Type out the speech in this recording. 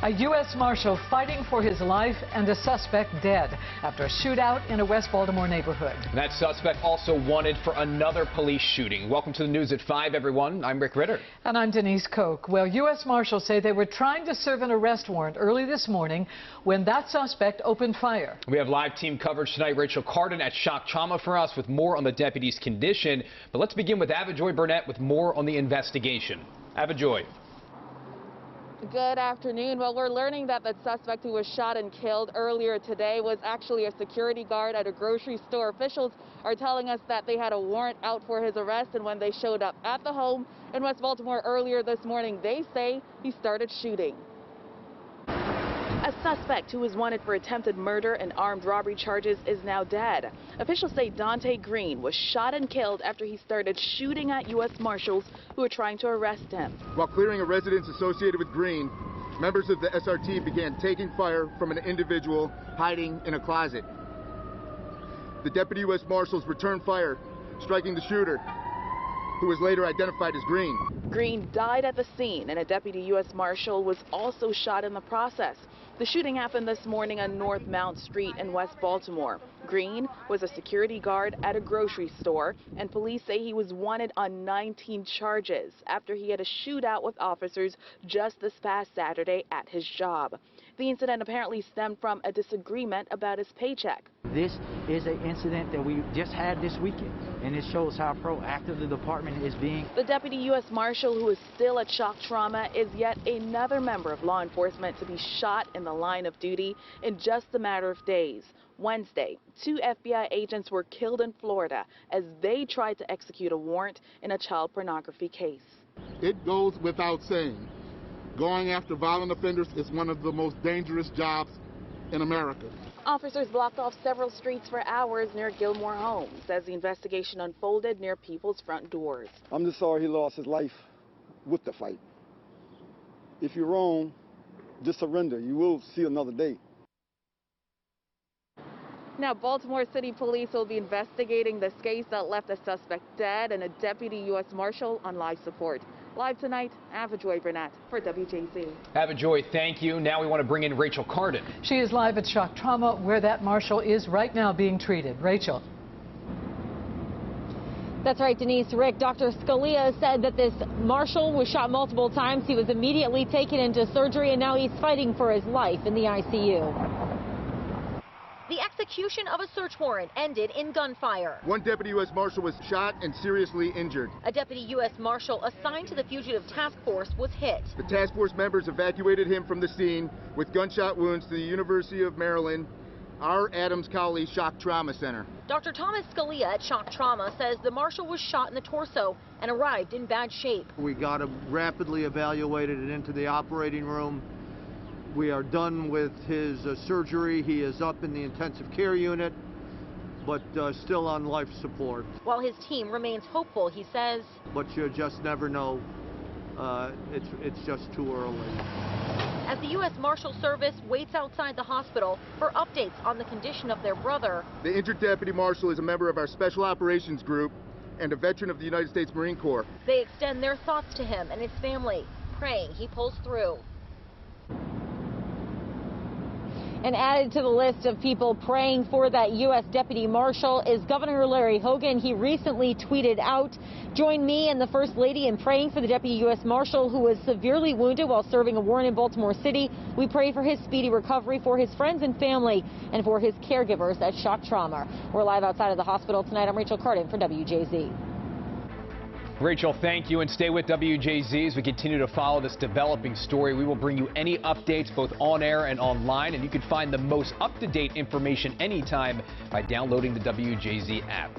A U.S. Marshal fighting for his life and a suspect dead after a shootout in a West Baltimore neighborhood. That suspect also wanted for another police shooting. Welcome to the news at 5, everyone. I'm Rick Ritter. And I'm Denise Koch. Well, U.S. Marshals say they were trying to serve an arrest warrant early this morning when that suspect opened fire. We have live team coverage tonight. Rachel Carden at Shock Trauma for us with more on the deputy's condition. But let's begin with Avajoy Burnett with more on the investigation. Avajoy. Good afternoon. Well, we're learning that the suspect who was shot and killed earlier today was actually a security guard at a grocery store. Officials are telling us that they had a warrant out for his arrest, and when they showed up at the home in West Baltimore earlier this morning, they say he started shooting. A suspect who was wanted for attempted murder and armed robbery charges is now dead. Officials say Dante Green was shot and killed after he started shooting at U.S. Marshals who were trying to arrest him. While clearing a residence associated with Green, members of the SRT began taking fire from an individual hiding in a closet. The deputy U.S. Marshals returned fire, striking the shooter, who was later identified as Green. Green died at the scene, and a deputy U.S. Marshal was also shot in the process. The shooting happened this morning on North Mount Street in West Baltimore. Green was a security guard at a grocery store, and police say he was wanted on 19 charges after he had a shootout with officers just this past Saturday at his job. The incident apparently stemmed from a disagreement about his paycheck. This is an incident that we just had this weekend, and it shows how proactive the department is being. The deputy U.S. Marshal, who is still at Shock Trauma, is yet another member of law enforcement to be shot in the line of duty in just a matter of days. Wednesday, 2 FBI agents were killed in Florida as they tried to execute a warrant in a child pornography case. It goes without saying, going after violent offenders is one of the most dangerous jobs in America. Officers blocked off several streets for hours near Gilmore Homes as the investigation unfolded near people's front doors. I'm just sorry he lost his life with the fight. If you're wrong, just surrender. You will see another day. Now, Baltimore City Police will be investigating this case that left a suspect dead and a deputy U.S. Marshal on life support. Live tonight, Avajoy Burnett for WJZ. Avajoy, thank you. Now we want to bring in Rachel Carden. She is live at Shock Trauma, where that marshal is right now being treated. Rachel. That's right, Denise. Rick, Dr. Scalia said that this marshal was shot multiple times. He was immediately taken into surgery, and now he's fighting for his life in the ICU. The execution of a search warrant ended in gunfire. One deputy U.S. Marshal was shot and seriously injured. A deputy U.S. Marshal assigned to the fugitive task force was hit. The task force members evacuated him from the scene with gunshot wounds to the University of Maryland, our Adams-Cowley Shock Trauma Center. Dr. Thomas Scalia at Shock Trauma says the marshal was shot in the torso and arrived in bad shape. We got him rapidly evaluated and into the operating room. We are done with his surgery. He is up in the intensive care unit, but still on life support. While his team remains hopeful, he says, but you just never know. It's just too early. As the U.S. Marshal Service waits outside the hospital for updates on the condition of their brother. The injured deputy marshal is a member of our Special Operations Group and a veteran of the United States Marine Corps. They extend their thoughts to him and his family, praying he pulls through. And added to the list of people praying for that U.S. Deputy Marshal is Governor Larry Hogan. He recently tweeted out, "Join me and the First Lady in praying for the Deputy U.S. Marshal who was severely wounded while serving a warrant in Baltimore City. We pray for his speedy recovery, for his friends and family, and for his caregivers at Shock Trauma." We're live outside of the hospital tonight. I'm Rachel Carden for WJZ. Rachel, thank you, and stay with WJZ as we continue to follow this developing story. We will bring you any updates both on air and online, and you can find the most up-to-date information anytime by downloading the WJZ app.